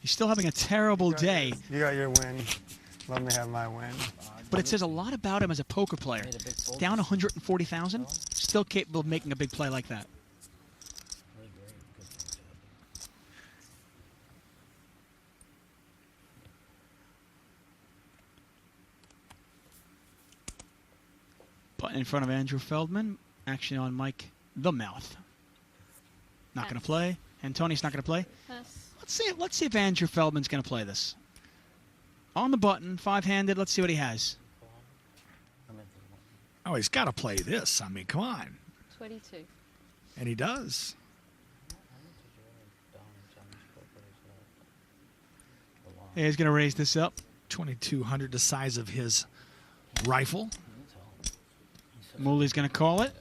He's still having a terrible day. You got your win. Let me have my win. But it says a lot about him as a poker player. Down 140,000, still capable of making a big play like that. Button in front of Andrew Feldman. Action on Mike the Mouth. Not going to play. And Tony's not going to play. Let's see if Andrew Feldman's going to play this. On the button, 5-handed. Let's see what he has. Oh, he's got to play this. I mean, come on. 22. And he does. Yeah, he's going to raise this up. 2,200, the size of his rifle. Mooley's going to call it.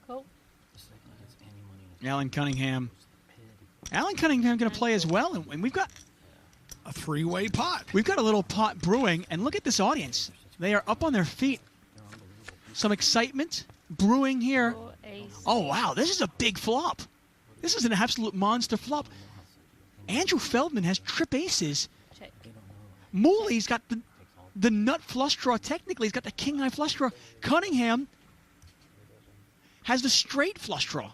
Cool. Alan Cunningham. Alan Cunningham going to play as well, and we've got a three-way pot. We've got a little pot brewing, and look at this audience. They are up on their feet. Some excitement brewing here. Oh, wow, this is a big flop. This is an absolute monster flop. Andrew Feldman has trip aces. Check. Mooley's got the nut flush draw. Technically, he's got the king high flush draw. Cunningham has the straight flush draw.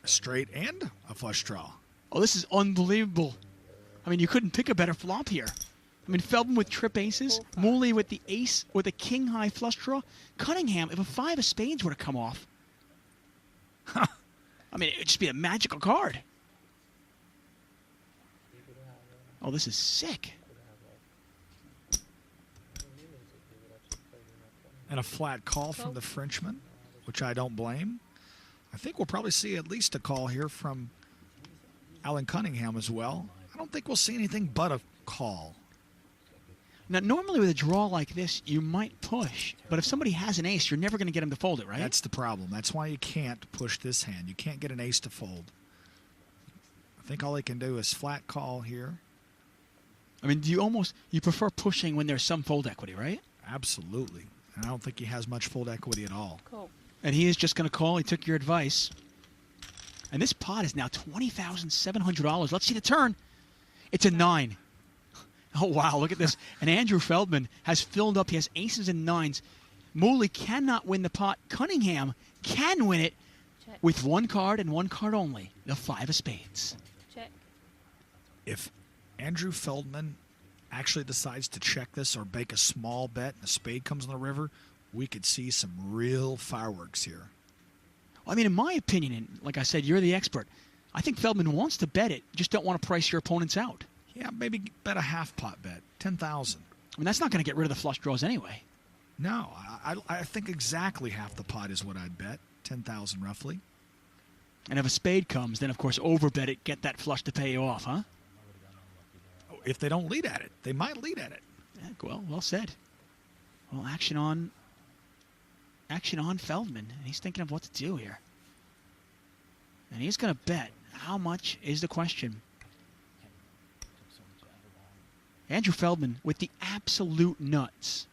A straight and a flush draw. Oh, this is unbelievable. I mean, you couldn't pick a better flop here. I mean, Feldman with trip aces, Mooley with the ace or the king high flush draw. Cunningham, if a 5 of spades were to come off, I mean, it would just be a magical card. Oh, this is sick. And a flat call from the Frenchman, which I don't blame. I think we'll probably see at least a call here from Alan Cunningham as well. I don't think we'll see anything but a call. Now, normally with a draw like this, you might push. But if somebody has an ace, you're never going to get him to fold it, right? That's the problem. That's why you can't push this hand. You can't get an ace to fold. I think all he can do is flat call here. I mean, you prefer pushing when there's some fold equity, right? Absolutely. And I don't think he has much fold equity at all. Cool. And he is just going to call. He took your advice. And this pot is now $20,700. Let's see the turn. It's a 9. Oh, wow. Look at this. And Andrew Feldman has filled up. He has aces and 9s. Mooley cannot win the pot. Cunningham can win it with one card and one card only, the 5 of spades. Check. If Andrew Feldman actually decides to check this or bake a small bet and a spade comes on the river, we could see some real fireworks here. Well, I mean, in my opinion, and like I said, you're the expert, I think Feldman wants to bet it, just don't want to price your opponents out. Yeah, maybe bet a half pot bet, 10,000. I mean, that's not going to get rid of the flush draws anyway. No, I think exactly half the pot is what I'd bet, 10,000 roughly. And if a spade comes, then, of course, overbet it, get that flush to pay you off, huh? If they don't lead at it. They might lead at it. Yeah, well said. Well, action on Feldman, and he's thinking of what to do here. And he's going to bet. How much is the question? Andrew Feldman with the absolute nuts.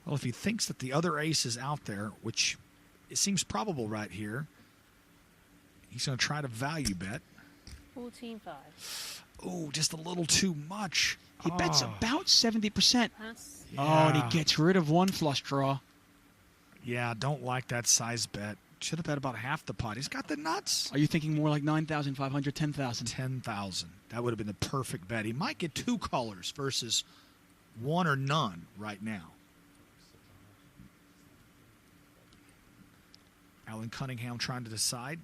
Well, if he thinks that the other ace is out there, which it seems probable right here, he's going to try to value bet. 14-5. Oh, just a little too much. He bets about 70%. Pass. Yeah. Oh, and he gets rid of one flush draw. Yeah, don't like that size bet. Should have bet about half the pot. He's got the nuts. Are you thinking more like 9,500, 10,000? 10,000. That would have been the perfect bet. He might get 2 callers versus 1 or none right now. Alan Cunningham trying to decide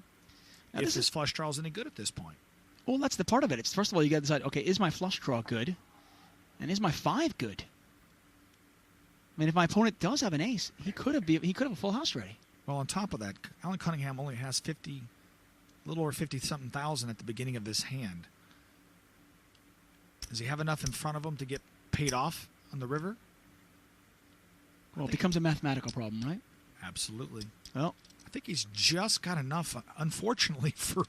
if his flush draw is any good at this point. Well, that's the part of it. It's first of all, you got to decide, okay, is my flush draw good? And is my 5 good? I mean, if my opponent does have an ace, he could have a full house ready. Well, on top of that, Alan Cunningham only has a little over 50-something thousand at the beginning of this hand. Does he have enough in front of him to get paid off on the river? Well, it becomes a mathematical problem, right? Absolutely. Well, I think he's just got enough, unfortunately, for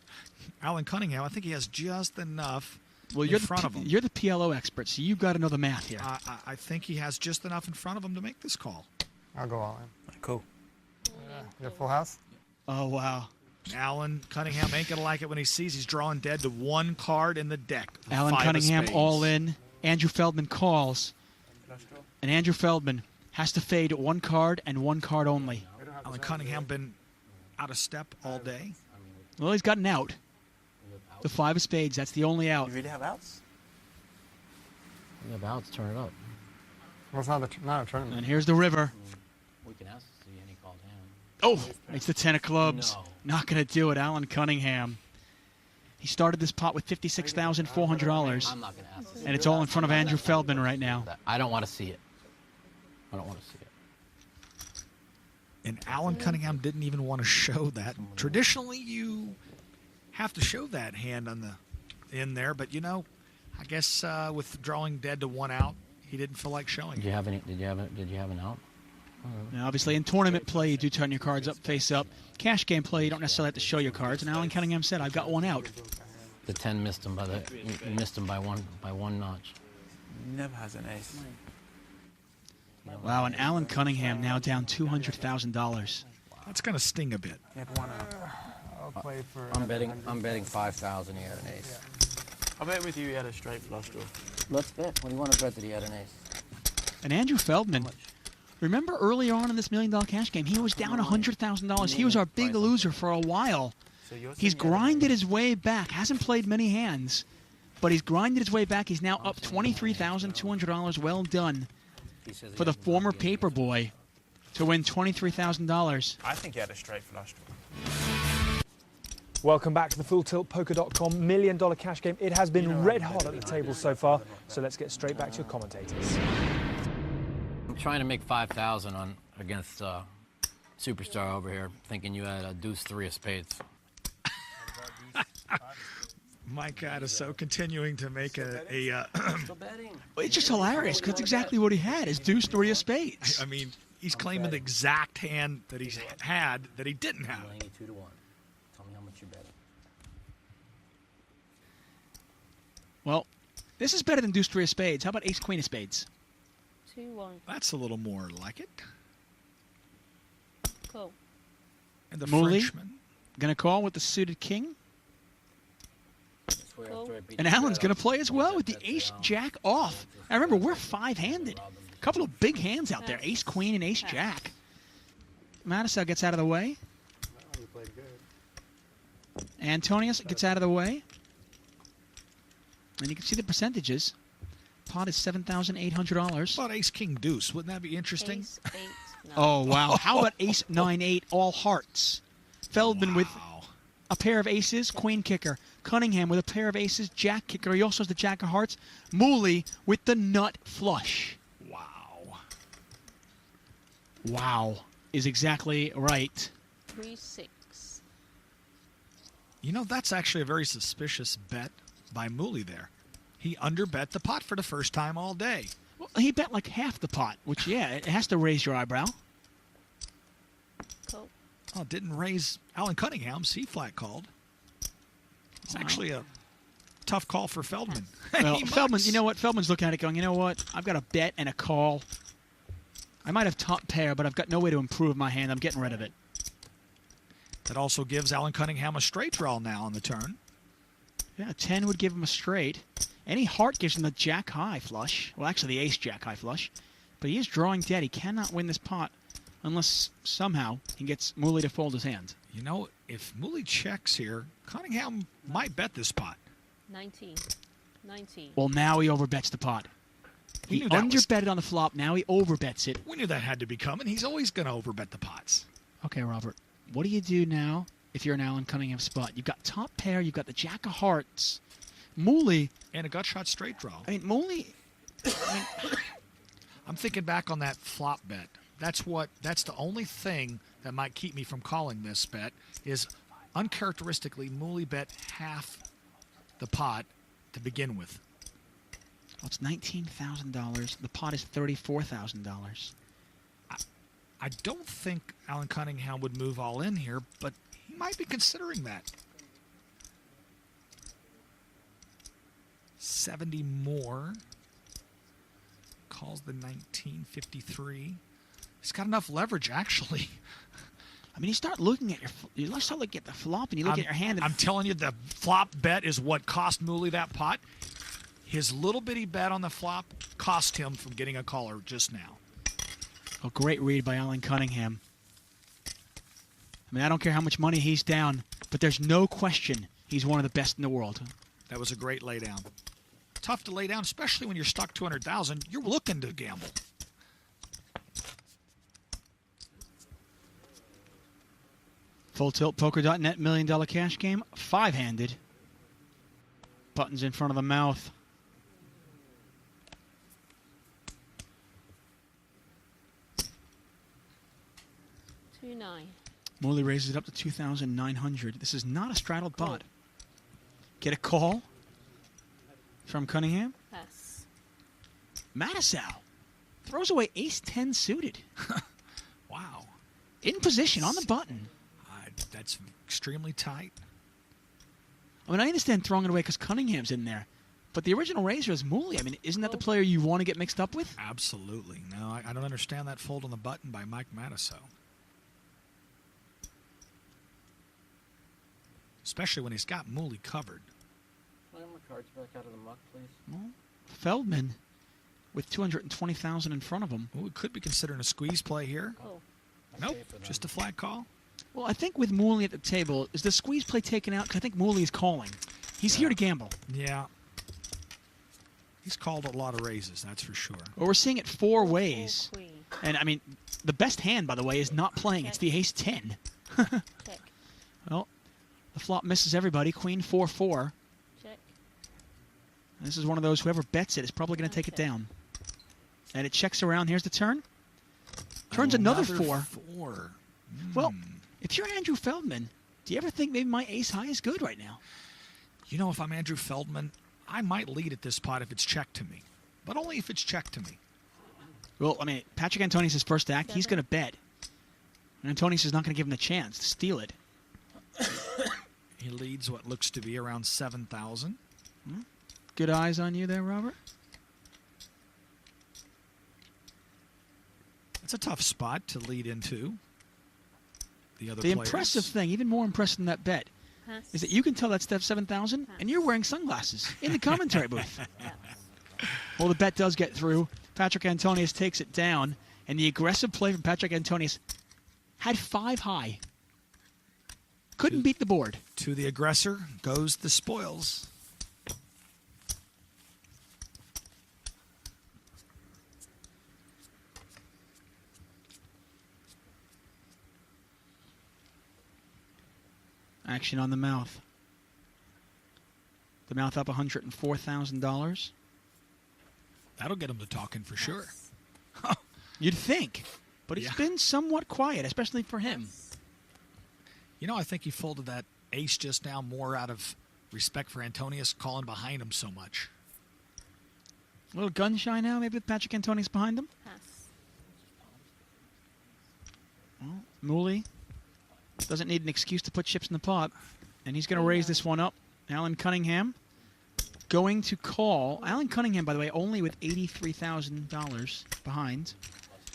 Alan Cunningham. I think he has just enough in front of him. You're the PLO expert, so you've got to know the math here. I think he has just enough in front of him to make this call. I'll go all in. Cool. Your full house? Oh, wow. Alan Cunningham ain't going to like it when he sees he's drawing dead to one card in the deck. Alan Five of Cunningham spades. all in. Andrew Feldman calls. And Andrew Feldman has to fade one card and one card only. Alan Cunningham been out of step all day. Well, he's gotten out. The 5 of spades, that's the only out. You really have outs? Yeah, bounce, turn it up. Well, it's not a tournament. And here's the river. We can ask to see any call down. Oh, it's the 10 of clubs. No. Not going to do it, Alan Cunningham. He started this pot with $56,400. I'm not going to ask. And it's all in front of Andrew Feldman right now. I don't want to see it. I don't want to see it. And Alan Cunningham didn't even want to show that. Traditionally, you have to show that hand on the in there, but you know, I guess with drawing dead to one out, he didn't feel like showing Did it. you have any? Did you have an out? Now, obviously, in tournament play, you do turn your cards up, face up. Cash game play, you don't necessarily have to show your cards. And Alan Cunningham said, "I've got one out." The 10 missed him you missed him by one notch. Never has an ace. Wow, and Alan Cunningham now down $200,000. That's going to sting a bit. He had one out. I'll play for. I'm betting 5,000 he had an ace. I'll bet with you he had a straight flush draw. Let's bet. What do you want to bet that he had an ace? And Andrew Feldman, remember earlier on in this $1 Million Cash game, he was down $100,000. He was our big loser for a while. So you're He's saying you had an grinded ace. his way back. Hasn't played many hands, but he's grinded his way back. He's now up $23,200. Well done for the former paper boy to win $23,000. I think he had a straight flush draw. Welcome back to the FullTiltPoker.com $1 Million Cash game. It has been red hot at the table so far, so let's get straight back to your commentators. I'm trying to make 5,000 on against Superstar over here, thinking you had a deuce 3 of spades. Mike Adesso continuing to make Still betting. It's just hilarious because that's exactly what he had, is deuce 3 of spades. I mean, he's claiming the exact hand that he's had that he didn't have. I'm laying you 2 to 1. Tell me how much you bet. Well, this is better than deuce 3 of spades. How about ace queen of spades? 2-1. That's a little more like it. Cool. And the Mooley? Frenchman. Gonna call with the suited king. Cool. And Alan's going to play as well with the ace-jack off. Now remember, we're 5-handed. A couple of big hands out there, ace-queen and ace-jack. Matusow gets out of the way. Antonius gets out of the way. And you can see the percentages. Pot is $7,800. How about ace king deuce? Wouldn't that be interesting? Ace, 8, 9. Oh, wow. How about ace 9-8, all hearts? Feldman with Wow. a pair of aces, queen kicker. Cunningham with a pair of aces, jack kicker. He also has the jack of hearts. Mooley with the nut flush. Wow. Wow is exactly right. 3-6. You know, that's actually a very suspicious bet by Mooley there. He underbet the pot for the first time all day. Well, he bet like half the pot, which, yeah, it has to raise your eyebrow. Cool. Oh, didn't raise Alan Cunningham's. He flat called. It's actually a tough call for Feldman. Well, He Feldman, mucks. you know what? Feldman's looking at it going, you know what? I've got a bet and a call. I might have top pair, but I've got no way to improve my hand. I'm getting rid of it. That also gives Alan Cunningham a straight draw now on the turn. Yeah, 10 would give him a straight. Any heart gives him the jack high flush. Well, actually, the ace jack high flush. But he is drawing dead. He cannot win this pot unless somehow he gets Mooley to fold his hand. You know, if Mooley checks here, Cunningham might bet this pot. 19. 19. Well, now he overbets the pot. We He knew that was- underbet it on the flop. Now he overbets it. We knew that had to be coming. He's always going to overbet the pots. Okay, Robert. What do you do now if you're an Alan Cunningham spot? You've got top pair. You've got the jack of hearts. Mooley. And a gut shot straight draw. I mean, Mooley. I'm thinking back on that flop bet. That's the only thing that might keep me from calling this bet is uncharacteristically Mooley bet half the pot to begin with. Well, it's $19,000. The pot is $34,000. I don't think Alan Cunningham would move all in here, but he might be considering that. 70 more. Calls the 1953. He's got enough leverage, actually. I mean, you start looking at the flop, and you look at your hand. And I'm telling you, the flop bet is what cost Mooley that pot. His little bitty bet on the flop cost him from getting a caller just now. a great read by Alan Cunningham. I mean, I don't care how much money he's down, but there's no question he's one of the best in the world. That was a great laydown. Tough to lay down, especially when you're stuck 200,000. You're looking to gamble. Full Tilt Poker.net $1 million cash game, 5-handed. Buttons in front of the mouth. $2,900. Morley raises it up to 2,900. This is not a straddled pot. Get a call from Cunningham. Pass. Matusow throws away ace-10 suited. Wow. In position on the button. That's extremely tight. I mean, I understand throwing it away because Cunningham's in there. But the original raiser is Mooley. I mean, isn't that the player you want to get mixed up with? Absolutely. No, I don't understand that fold on the button by Mike Matusow. Especially when he's got Mooley covered. Play my cards back out of the muck, please. Well, Feldman with 220,000 in front of him. Well, we could be considering a squeeze play here. Oh. Nope, just a flat call. Well, I think with Mooley at the table, is the squeeze play taken out? Because I think Mooley is calling. He's here to gamble. Yeah. He's called a lot of raises, that's for sure. Well, we're seeing it four ways. Queen. And, I mean, the best hand, by the way, is not playing. It's the ace-10. Check. Well, the flop misses everybody. Queen 4-4. Check. And this is one of those, whoever bets it is probably going to take it down. And it checks around. Here's the turn. Turns another 4. Well, if you're Andrew Feldman, do you ever think maybe my ace-high is good right now? You know, if I'm Andrew Feldman, I might lead at this pot if it's checked to me. But only if it's checked to me. Well, I mean, Patrick Antonius' first act, he's 7. going to bet. And Antonius is not going to give him the chance to steal it. He leads what looks to be around 7,000. Good eyes on you there, Robert. It's a tough spot to lead into. The other The players. impressive thing, even more impressive than that bet, Pass. is that you can tell that's Steph 7,000, and you're wearing sunglasses in the commentary booth. Pass. Well, the bet does get through. Patrick Antonius takes it down, and the aggressive play from Patrick Antonius had 5 high. Couldn't beat the board. To the aggressor goes the spoils. Action on the mouth. The mouth up $104,000. That'll get him to talking for sure. You'd think, but it's Yeah. been somewhat quiet, especially for him. You know, I think he folded that ace just now more out of respect for Antonius calling behind him so much. A little gun shy now, maybe with Patrick Antonius behind him. Pass. Well, Mooley doesn't need an excuse to put chips in the pot, and he's going to raise this one up. Alan Cunningham going to call. Alan Cunningham, by the way, only with $83,000 behind.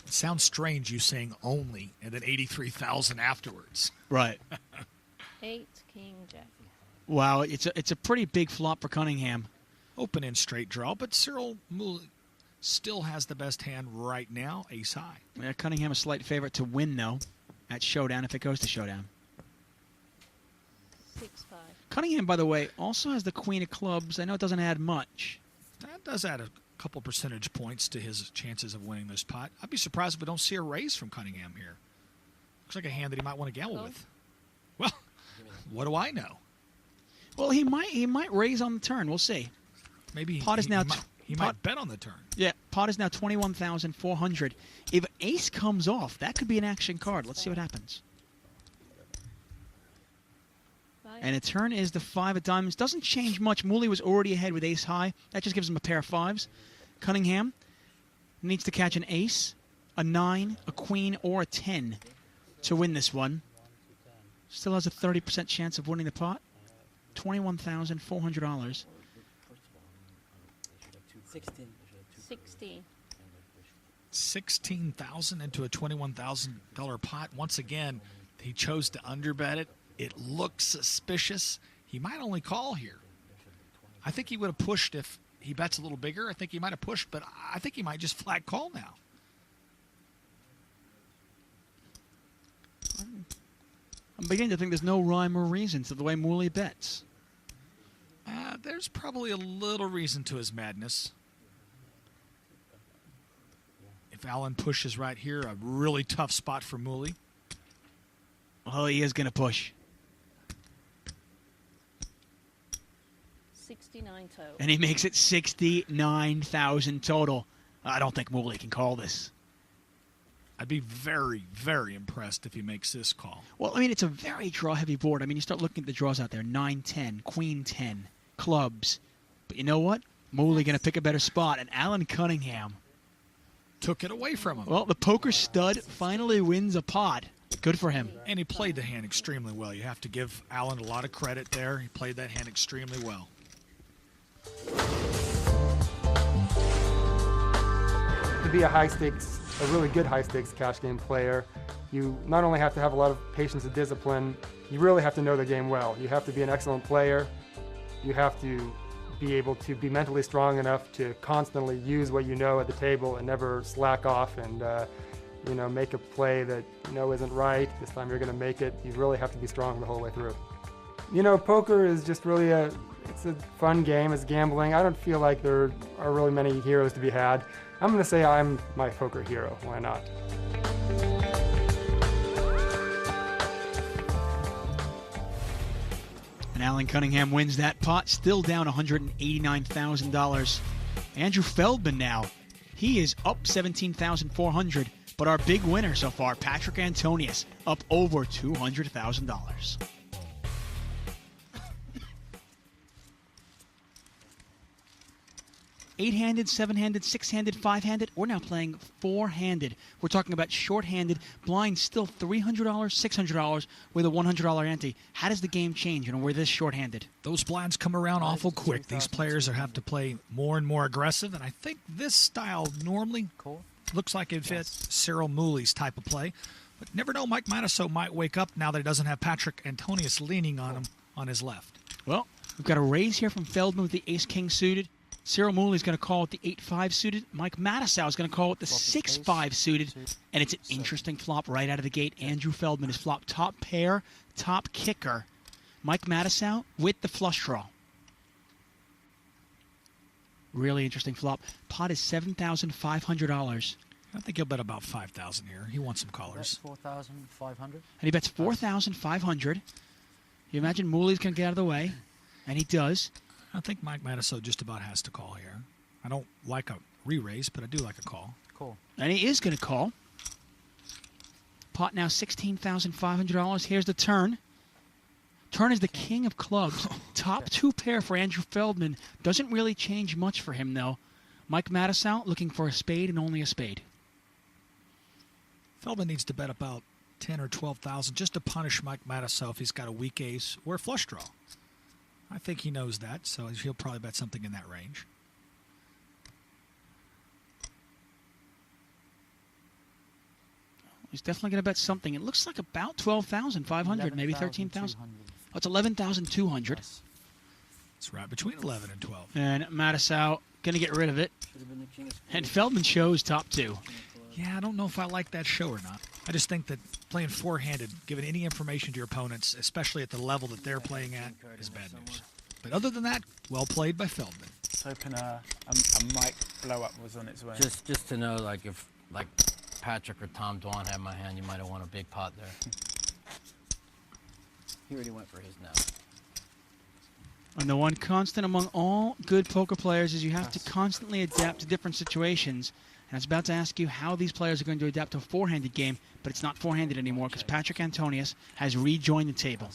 It sounds strange you saying only and then 83,000 afterwards. Right. 8, King, Jack. Wow, it's a pretty big flop for Cunningham. Open in straight draw, but Cyril Mooley still has the best hand right now, ace high. Yeah, Cunningham a slight favorite to win, though, at Showdown if it goes to Showdown. 6-5. Cunningham, by the way, also has the Queen of Clubs. I know it doesn't add much. That does add a couple percentage points to his chances of winning this pot. I'd be surprised if we don't see a raise from Cunningham here. Looks like a hand that he might want to gamble Oh. with. Well, what do I know? Well, he might raise on the turn. We'll see. Maybe Pot is now he pot- might bet on the turn. Yeah, pot is now 21,400. If ace comes off, that could be an action card. Let's see what happens. 5. And a turn is the 5 of diamonds. Doesn't change much. Mooley was already ahead with ace high. That just gives him a pair of 5s. Cunningham needs to catch an ace, a 9, a queen, or a 10 to win this one. Still has a 30% chance of winning the pot. $21,400. 16. 16,000 into a $21,000 pot. Once again, He chose to underbet it. It looks suspicious. He might only call here. I think he would have pushed if he bets a little bigger. I think he might have pushed, but I think he might just flat call now. I'm beginning to think there's no rhyme or reason to the way Mooley bets. There's probably a little reason to his madness. If Allen pushes right here, a really tough spot for Mooley. Well, he is going to push. 69 total. And he makes it 69,000 total. I don't think Mooley can call this. I'd be very, very impressed if he makes this call. Well, I mean, it's a very draw-heavy board. I mean, you start looking at the draws out there. 9-10, Queen 10, clubs. But you know what? Mooley going to pick a better spot. And Alan Cunningham took it away from him. Well, the poker stud finally wins a pot. Good for him. And he played the hand extremely well. You have to give Alan a lot of credit there. He played that hand extremely well. To be a high-stakes, a really good high-stakes cash game player, you not only have to have a lot of patience and discipline, you really have to know the game well. You have to be an excellent player. You have to be able to be mentally strong enough to constantly use what you know at the table and never slack off and make a play that you know isn't right. This time you're going to make it. You really have to be strong the whole way through. You know, poker is just really it's a fun game. It's gambling. I don't feel like there are really many heroes to be had. I'm going to say I'm my poker hero. Why not? And Alan Cunningham wins that pot, still down $189,000. Andrew Feldman now, he is up $17,400, but our big winner so far, Patrick Antonius, up over $200,000. Eight-handed, seven-handed, six-handed, five-handed. We're now playing four-handed. We're talking about short-handed. Blind still $300, $600 with a $100 ante. How does the game change when we're this short-handed? Those blinds come around awful quick. These players have to play more and more aggressive, and I think this style normally looks like it fits Cyril Mooley's type of play. But never know, Mike Matusow might wake up now that he doesn't have Patrick Antonius leaning on him on his left. Well, we've got a raise here from Feldman with the ace-king suited. Cyril Mooley's going to call it the 8-5 suited. Mike Matusow is going to call it the 6-5 suited. And it's an interesting flop right out of the gate. Andrew Feldman is flop top pair, top kicker. Mike Matusow with the flush draw. Really interesting flop. Pot is $7,500. I think he'll bet about $5,000 here. He wants some callers. 4,500. And he bets $4,500. You imagine Mooley's going to get out of the way. And he does. I think Mike Matusow just about has to call here. I don't like a re-raise, but I do like a call. Cool. And he is going to call. Pot now $16,500. Here's the turn. Turn is the king of clubs. Top two pair for Andrew Feldman. Doesn't really change much for him, though. Mike Matusow looking for a spade and only a spade. Feldman needs to bet about 10 or 12,000 just to punish Mike Matusow if he's got a weak ace or a flush draw. I think he knows that, so he'll probably bet something in that range. He's definitely going to bet something. It looks like about 12,500, maybe 13,000. Oh, it's 11,200. Yes. It's right between 11 and 12. And Matusow going to get rid of it. And Feldman shows top two. Yeah, I don't know if I like that show or not. I just think that playing four-handed, giving any information to your opponents, especially at the level that they're playing at, is bad news. But other than that, well played by Feldman. I was hoping a mic blow-up was on its way. Just to know, like, if Patrick or Tom Dwan had my hand, you might have won a big pot there. He already went for his now. And the one constant among all good poker players is you have to constantly adapt to different situations. And I was about to ask you how these players are going to adapt to a four-handed game, but it's not four-handed anymore because Patrick Antonius has rejoined the table.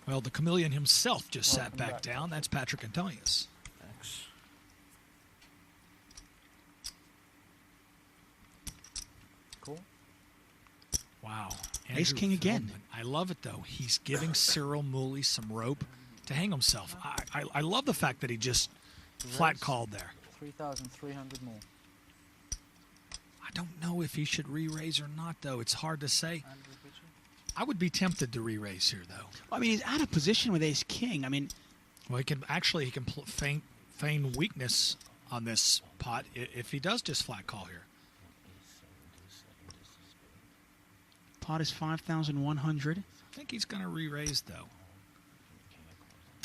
Well, the chameleon himself just sat back down. That's Patrick Antonius. Thanks. Cool. Wow. Ace Andrew king again. Feldman. I love it, though. He's giving Cyril Mooley some rope to hang himself. I love the fact that he just flat called there. 3,300 more. I don't know if he should re-raise or not, though. It's hard to say. I would be tempted to re-raise here, though. I mean, he's out of position with ace king. I mean, Well, he can feign weakness on this pot if he does just flat call here. pot is 5,100. I think he's going to re-raise, though.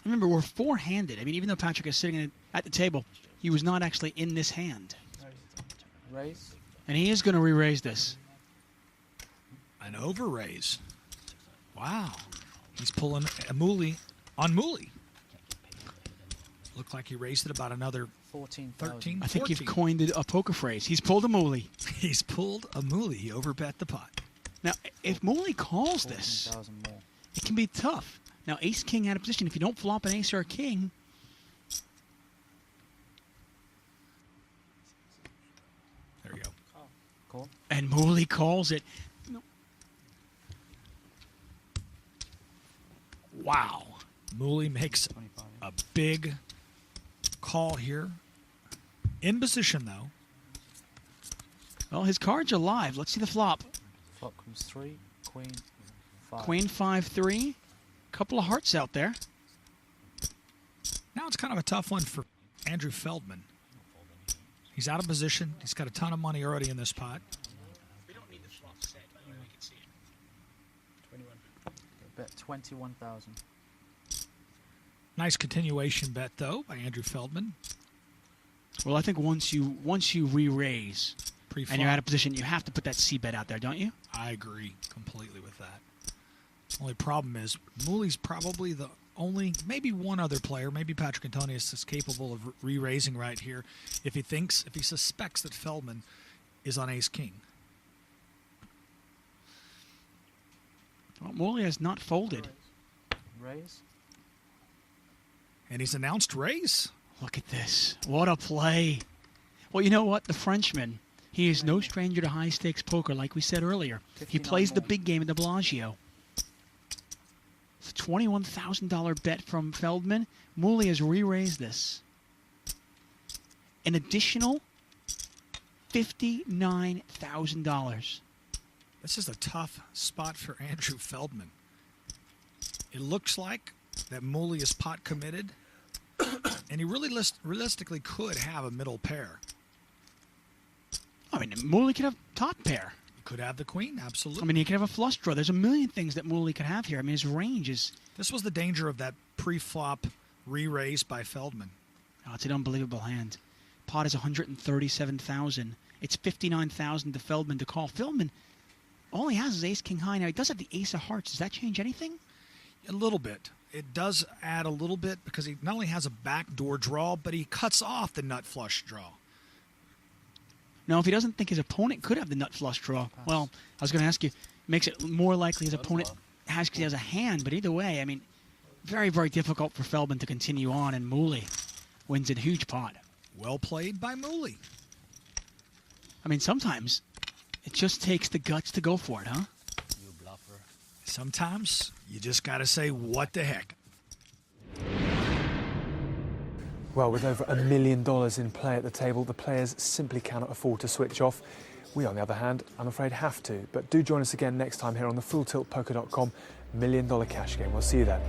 Remember, we're four-handed. I mean, even though Patrick is sitting at the table, he was not actually in this hand. Raise. And he is going to re-raise this. An over-raise. Wow. He's pulling a Mooley on Mooley. Looked like he raised it about another 14,000. 13, I think 14. you've coined a poker phrase. He's pulled a Mooley. He's pulled a Mooley. He overbet the pot. Now, if Mooley calls this, 14,000 more. it can be tough. Now, ace-king out of position. If you don't flop an ace or a king, There you go. Cool. and Mooley calls it. Wow. Mooley makes 25. a big call here. In position, though. Well, his cards are live. Let's see the flop. Flop comes 3, queen, 5. Queen 5-3. Couple of hearts out there. Now it's kind of a tough one for Andrew Feldman. He's out of position. He's got a ton of money already in this pot. We don't need the flop set. We can see it. 21. Bet 21,000. Nice continuation bet, though, by Andrew Feldman. Well, I think once you re-raise Pre-flop. and you're out of position, you have to put that C-bet out there, don't you? I agree completely with that. Only problem is Mooley's probably the only, maybe one other player, maybe Patrick Antonius is capable of re-raising right here if he suspects that Feldman is on ace-king. Well, Mooley has not folded. Raise. And he's announced raise. Look at this. What a play. Well, you know what? The Frenchman, he is no stranger to high-stakes poker, like we said earlier. He 59 plays the more. big game at the Bellagio. It's a $21,000 bet from Feldman. Mooley has re-raised this. An additional $59,000. This is a tough spot for Andrew Feldman. It looks like that Mooley is pot committed, and he really realistically could have a middle pair. I mean, Mooley could have top pair. He could have the queen, absolutely. I mean, he could have a flush draw. There's a million things that Mooley could have here. I mean, his range is... This was the danger of that pre-flop re-raise by Feldman. Oh, it's an unbelievable hand. Pot is $137,000. It's $59,000 to Feldman to call. Feldman, all he has is ace-king high. Now, he does have the ace of hearts. Does that change anything? A little bit. It does add a little bit because he not only has a backdoor draw, but he cuts off the nut flush draw. Now, if he doesn't think his opponent could have the nut flush draw, well, I was going to ask you, makes it more likely his opponent has because he has a hand. But either way, I mean, very, very difficult for Feldman to continue on, and Mooley wins a huge pot. Well played by Mooley. I mean, sometimes it just takes the guts to go for it, huh? You bluffer. Sometimes you just got to say, what the heck? Well, with over $1 million in play at the table, the players simply cannot afford to switch off. We, on the other hand, I'm afraid have to. But do join us again next time here on the FullTiltPoker.com $1 Million Cash Game. We'll see you then.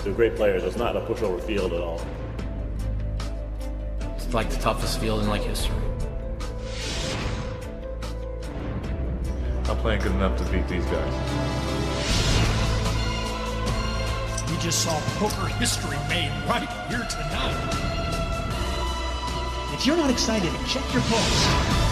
They're great players. It's not a pushover field at all. It's like the toughest field in like history. I'm playing good enough to beat these guys. We just saw poker history made right here tonight. If you're not excited, check your pulse.